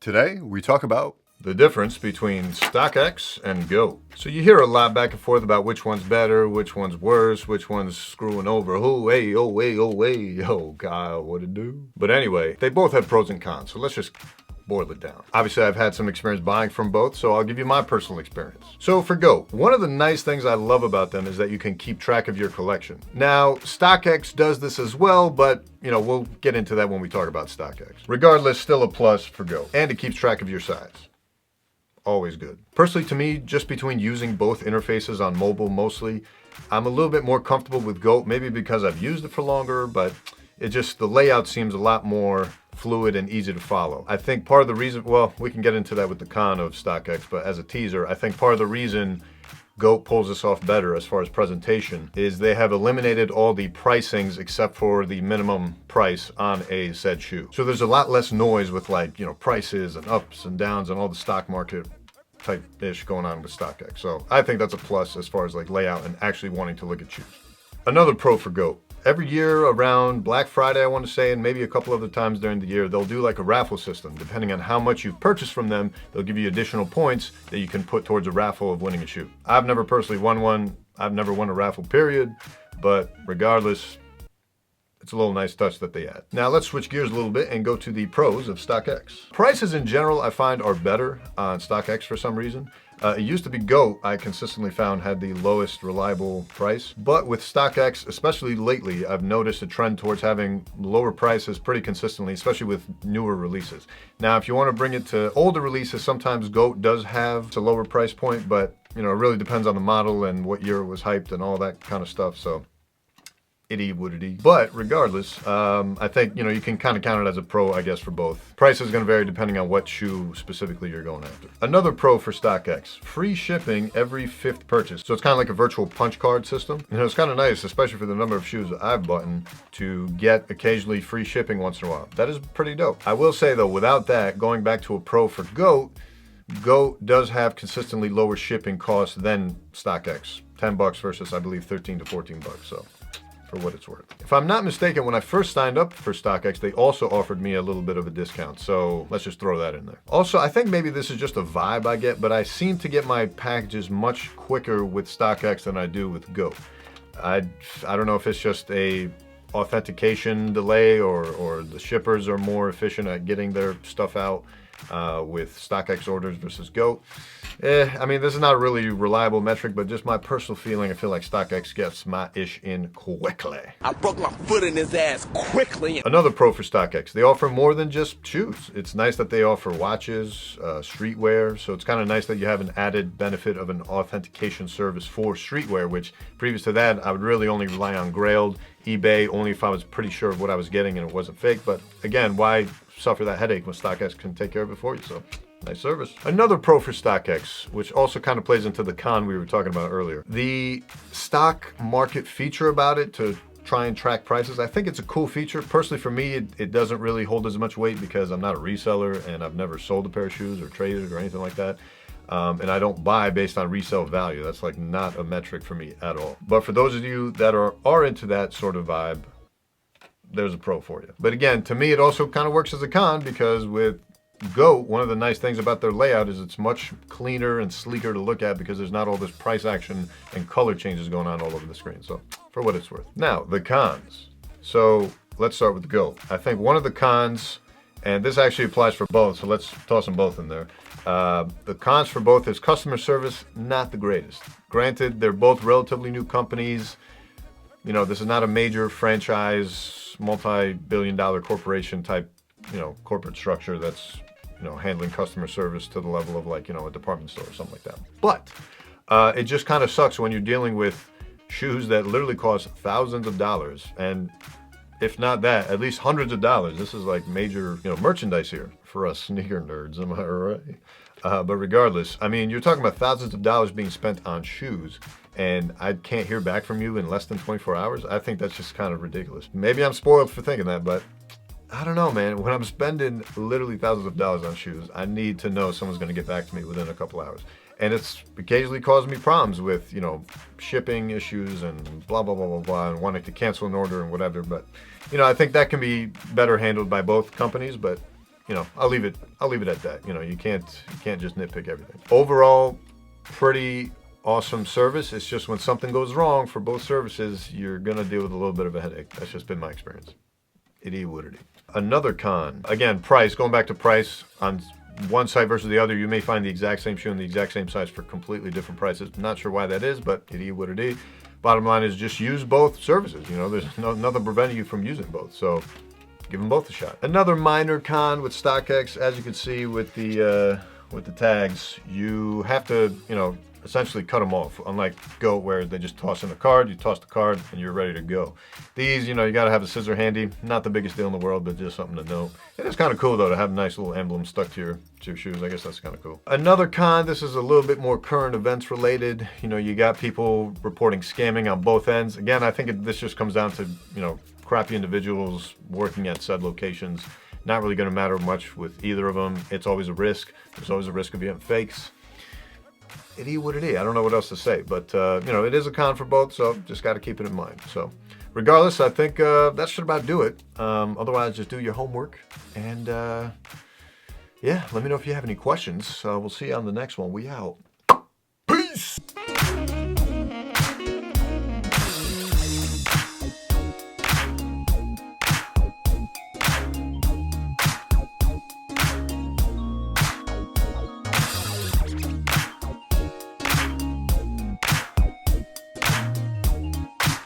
Today, we talk about the difference between StockX and Go. So you hear a lot back and forth about which one's better, which one's worse, which one's screwing over who, hey, oh, way, oh, way, oh, God, what it do? But anyway, they both have pros and cons, so let's just boil it down. Obviously, I've had some experience buying from both, so I'll give you my personal experience. So for Go, one of the nice things I love about them is that you can keep track of your collection. Now, StockX does this as well, but we'll get into that when we talk about StockX. Regardless, still a plus for Go, and it keeps track of your size. Always good. Personally, to me, just between using both interfaces on mobile mostly, I'm a little bit more comfortable with Go, maybe because I've used it for longer, but the layout seems a lot more fluid and easy to follow. I think part of the reason, well, we can get into that with the con of StockX, but as a teaser, I think part of the reason Go pulls this off better as far as presentation is they have eliminated all the pricings except for the minimum price on a said shoe. So there's a lot less noise with prices and ups and downs and all the stock market type ish going on with StockX. So I think that's a plus as far as layout and actually wanting to look at shoes. Another pro for Go. Every year around Black Friday, I want to say, and maybe a couple other times during the year, they'll do a raffle system. Depending on how much you've purchased from them, they'll give you additional points that you can put towards a raffle of winning a shoe. I've never personally won one. I've never won a raffle, period. But regardless, it's a little nice touch that they add. Now let's switch gears a little bit and go to the pros of StockX. Prices in general, I find, are better on StockX for some reason. It used to be Go, I consistently found, had the lowest reliable price. But with StockX, especially lately, I've noticed a trend towards having lower prices pretty consistently, especially with newer releases. Now, if you want to bring it to older releases, sometimes Go does have a lower price point, but it really depends on the model and what year it was hyped and all that kind of stuff. So itty would-itty. But regardless, I think, you can kind of count it as a pro, I guess, for both. Price is going to vary depending on what shoe specifically you're going after. Another pro for StockX, free shipping every 5th purchase. So it's kind of like a virtual punch card system. It's kind of nice, especially for the number of shoes that I've bought, to get occasionally free shipping once in a while. That is pretty dope. I will say though, without that, going back to a pro for Go does have consistently lower shipping costs than StockX. $10 versus, I believe, $13 to $14. So for what it's worth. If I'm not mistaken, when I first signed up for StockX, they also offered me a little bit of a discount. So let's just throw that in there. Also, I think maybe this is just a vibe I get, but I seem to get my packages much quicker with StockX than I do with Go. I don't know if it's just a authentication delay or the shippers are more efficient at getting their stuff out with StockX orders versus Go. This is not a really reliable metric, but just my personal feeling, I feel like StockX gets my ish in quickly. I broke my foot in his ass quickly. Another pro for StockX, they offer more than just shoes. It's nice that they offer watches, streetwear, so it's kind of nice that you have an added benefit of an authentication service for streetwear, which previous to that, I would really only rely on Grailed, eBay, only if I was pretty sure of what I was getting and it wasn't fake. But again, why suffer that headache when StockX can take care of it for you? So nice service. Another pro for StockX, which also kind of plays into the con we were talking about earlier. The stock market feature about it to try and track prices, I think it's a cool feature. Personally, for me, it doesn't really hold as much weight because I'm not a reseller and I've never sold a pair of shoes or traded or anything like that. And I don't buy based on resale value. That's not a metric for me at all. But for those of you that are into that sort of vibe, there's a pro for you. But again, to me, it also kind of works as a con because with Go, one of the nice things about their layout is it's much cleaner and sleeker to look at because there's not all this price action and color changes going on all over the screen. So for what it's worth. Now, the cons. So let's start with Go. I think one of the cons, and this actually applies for both, so let's toss them both in there. The cons for both is customer service, not the greatest. Granted, they're both relatively new companies. This is not a major franchise, multi-billion-dollar corporation type, corporate structure that's, handling customer service to the level of a department store or something like that. But it just kind of sucks when you're dealing with shoes that literally cost thousands of dollars. And if not that, at least hundreds of dollars. This is major, merchandise here for us sneaker nerds, am I right? But regardless, you're talking about thousands of dollars being spent on shoes, and I can't hear back from you in less than 24 hours. I think that's just kind of ridiculous. Maybe I'm spoiled for thinking that, but I don't know, man. When I'm spending literally thousands of dollars on shoes, I need to know someone's going to get back to me within a couple hours. And it's occasionally caused me problems with, shipping issues and blah, blah, blah, blah, blah, and wanting to cancel an order and whatever. But, I think that can be better handled by both companies. But you know, I'll leave it at that. You know, you can't just nitpick everything. Overall, pretty awesome service. It's just when something goes wrong for both services, you're gonna deal with a little bit of a headache. That's just been my experience. It is what it is. Another con, again, price. Going back to price, on one site versus the other, you may find the exact same shoe in the exact same size for completely different prices. Not sure why that is, but it is what it is. Bottom line is just use both services. You know, there's nothing preventing you from using both. So give them both a shot. Another minor con with StockX, as you can see with the tags, you have to, you know, essentially cut them off. Unlike Go, where they just toss in a card, you toss the card, and you're ready to go. These, you know, you got to have a scissor handy. Not the biggest deal in the world, but just something to know. It is kind of cool, though, to have a nice little emblem stuck to your shoes. I guess that's kind of cool. Another con, this is a little bit more current events related. You know, you got people reporting scamming on both ends. Again, I think this just comes down to, you know, crappy individuals working at said locations. Not really going to matter much with either of them. It's always a risk. There's always a risk of getting fakes. It is what it is. I don't know what else to say, but you know, it is a con for both, so just got to keep it in mind. So regardless, I think that should about do it. Otherwise, just do your homework, and yeah, let me know if you have any questions. We'll see you on the next one. We out. Peace.